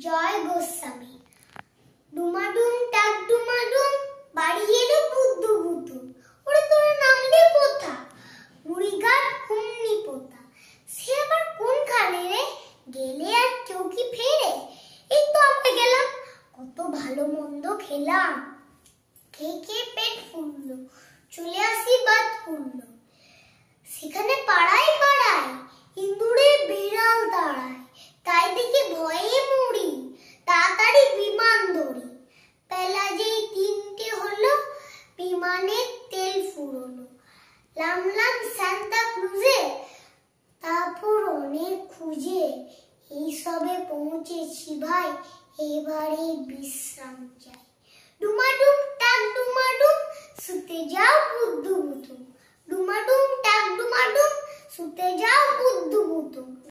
জয় গোস্বামী। ডুমাডুম টাক ডুমাডুম বাড়ি এলো বুদ্ধু বুদ্ধু। ওরে তোরা নামলে পোতা, বুড়িগার হুমনি পোতা। সে আবার কোনখানে রে, গেলে আর কেউ কি ফেরে? এই তো আমরা গেলাম, কত ভালো মন্দ খেলাম। খেয়ে খেয়ে পেট ফুললো, চলে আসি বাদ করলো। সেখানে পাড়ায় পাড়ায় ইঁদুরে বিড়াল দাঁড়ায়, তাই দেখে ভয়ে মরি, তাড়াতাড়ি বিমান ধরি। বেলা যেই 3টে হলো, বিমানের তেল ফুরোলো। নামলাম সান্তা ক্রুজে, তারপর অনেক খুঁজে এই সবে পৌঁছেছি ভাই, এবারে বিশ্রাম চাই। ডুমাডুম টাক ডুমাডুম শুতে যাও বুদ্ধু বুদ্ধু। ডুমাডুম টাক ডুমাডুম শুতে যাও বুদ্ধু বুদ্ধু।